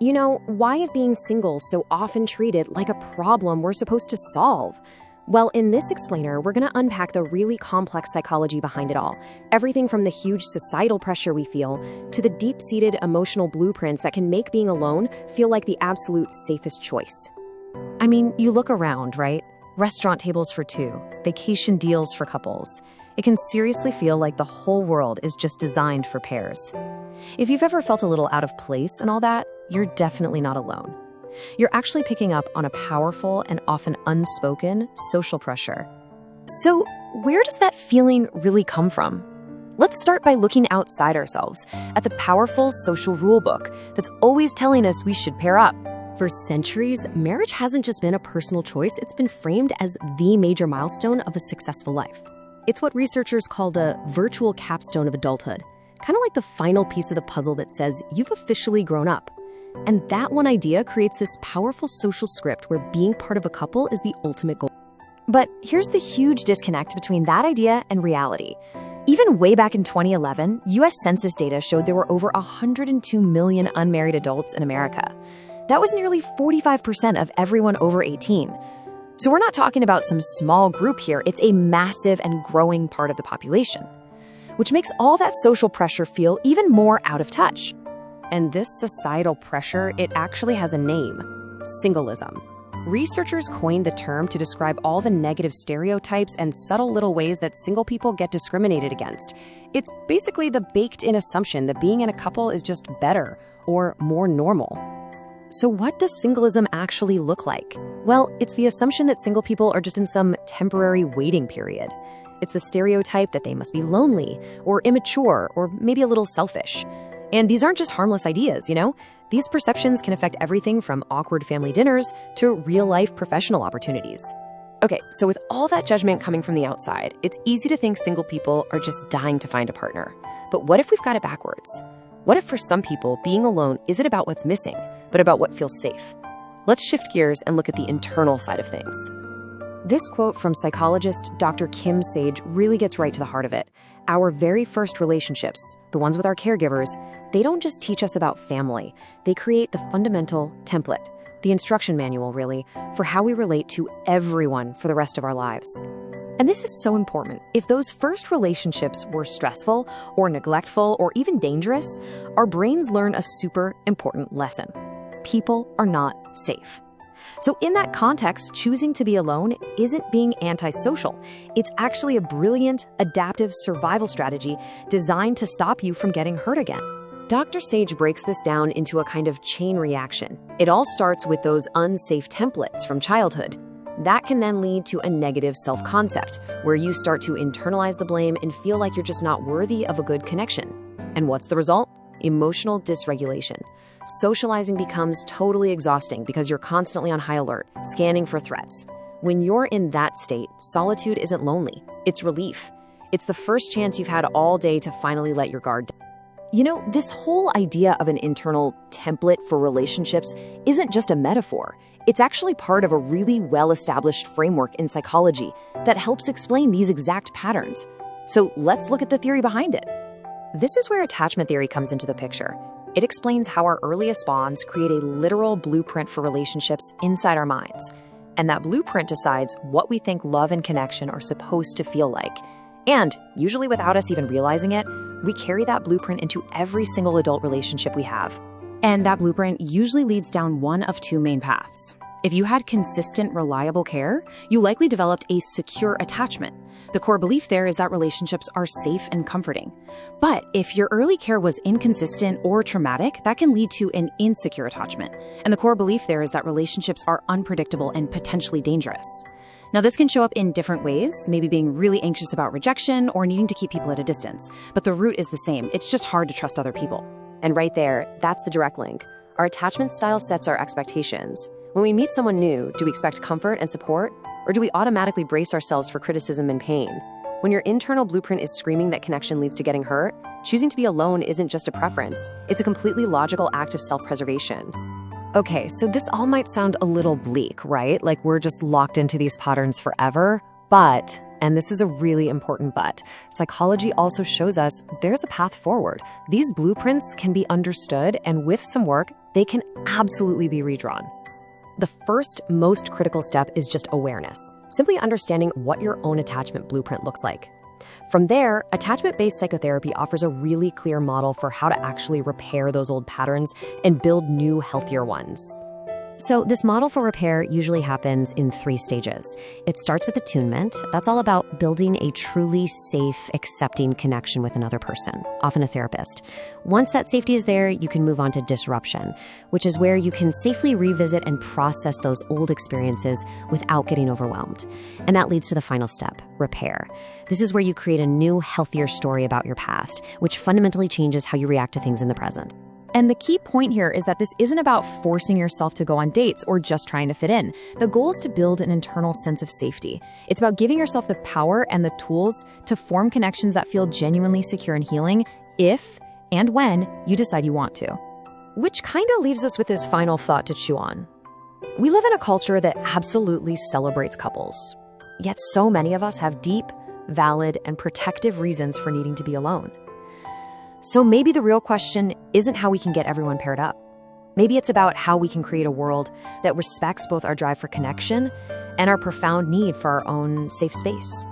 Why is being single so often treated like a problem we're supposed to solve? Well, in this explainer, we're going to unpack the really complex psychology behind it all. Everything from the huge societal pressure we feel to the deep-seated emotional blueprints that can make being alone feel like the absolute safest choice. I mean, you look around, right? Restaurant tables for two, vacation deals for couples. It can seriously feel like the whole world is just designed for pairs. If you've ever felt a little out of place and all that, you're definitely not alone. You're actually picking up on a powerful and often unspoken social pressure. So, where does that feeling really come from? Let's start by looking outside ourselves, at the powerful social rulebook that's always telling us we should pair up. For centuries, marriage hasn't just been a personal choice, it's been framed as the major milestone of a successful life. It's what researchers called a virtual capstone of adulthood, kind of like the final piece of the puzzle that says you've officially grown up. And that one idea creates this powerful social script where being part of a couple is the ultimate goal. But here's the huge disconnect between that idea and reality. Even way back in 2011, US Census data showed there were over 102 million unmarried adults in America. That was nearly 45% of everyone over 18. So we're not talking about some small group here, it's a massive and growing part of the population, which makes all that social pressure feel even more out of touch. And this societal pressure, it actually has a name: singleism. Researchers coined the term to describe all the negative stereotypes and subtle little ways that single people get discriminated against. It's basically the baked-in assumption that being in a couple is just better or more normal. So what does singleism actually look like? Well, it's the assumption that single people are just in some temporary waiting period. It's the stereotype that they must be lonely or immature or maybe a little selfish. And these aren't just harmless ideas, These perceptions can affect everything from awkward family dinners to real-life professional opportunities. Okay, so with all that judgment coming from the outside, it's easy to think single people are just dying to find a partner. But what if we've got it backwards? What if for some people, being alone isn't about what's missing, but about what feels safe? Let's shift gears and look at the internal side of things. This quote from psychologist Dr. Kim Sage really gets right to the heart of it. Our very first relationships, the ones with our caregivers, they don't just teach us about family. They create the fundamental template, the instruction manual, really, for how we relate to everyone for the rest of our lives. And this is so important. If those first relationships were stressful or neglectful or even dangerous, our brains learn a super important lesson. People are not safe. So in that context, choosing to be alone isn't being antisocial. It's actually a brilliant, adaptive survival strategy designed to stop you from getting hurt again. Dr. Sage breaks this down into a kind of chain reaction. It all starts with those unsafe templates from childhood. That can then lead to a negative self-concept, where you start to internalize the blame and feel like you're just not worthy of a good connection. And what's the result? Emotional dysregulation. Socializing becomes totally exhausting because you're constantly on high alert, scanning for threats. When you're in that state, solitude isn't lonely. It's relief. It's the first chance you've had all day to finally let your guard down. This whole idea of an internal template for relationships isn't just a metaphor. It's actually part of a really well-established framework in psychology that helps explain these exact patterns. So let's look at the theory behind it. This is where attachment theory comes into the picture. It explains how our earliest bonds create a literal blueprint for relationships inside our minds. And that blueprint decides what we think love and connection are supposed to feel like. And, usually without us even realizing it, we carry that blueprint into every single adult relationship we have. And that blueprint usually leads down one of two main paths. If you had consistent, reliable care, you likely developed a secure attachment. The core belief there is that relationships are safe and comforting. But if your early care was inconsistent or traumatic, that can lead to an insecure attachment. And the core belief there is that relationships are unpredictable and potentially dangerous. Now, this can show up in different ways, maybe being really anxious about rejection or needing to keep people at a distance. But the root is the same. It's just hard to trust other people. And right there, that's the direct link. Our attachment style sets our expectations. When we meet someone new, do we expect comfort and support? Or do we automatically brace ourselves for criticism and pain? When your internal blueprint is screaming that connection leads to getting hurt, choosing to be alone isn't just a preference. It's a completely logical act of self-preservation. Okay, so this all might sound a little bleak, right? Like we're just locked into these patterns forever. But, and this is a really important but, psychology also shows us there's a path forward. These blueprints can be understood, and with some work, they can absolutely be redrawn. The first, most critical step is just awareness, simply understanding what your own attachment blueprint looks like. From there, attachment-based psychotherapy offers a really clear model for how to actually repair those old patterns and build new, healthier ones. So this model for repair usually happens in 3 stages. It starts with attunement. That's all about building a truly safe, accepting connection with another person, often a therapist. Once that safety is there, you can move on to disruption, which is where you can safely revisit and process those old experiences without getting overwhelmed. And that leads to the final step, repair. This is where you create a new, healthier story about your past, which fundamentally changes how you react to things in the present. And the key point here is that this isn't about forcing yourself to go on dates or just trying to fit in. The goal is to build an internal sense of safety. It's about giving yourself the power and the tools to form connections that feel genuinely secure and healing if and when you decide you want to. Which kind of leaves us with this final thought to chew on. We live in a culture that absolutely celebrates couples. Yet so many of us have deep, valid, and protective reasons for needing to be alone. So maybe the real question isn't how we can get everyone paired up. Maybe it's about how we can create a world that respects both our drive for connection and our profound need for our own safe space.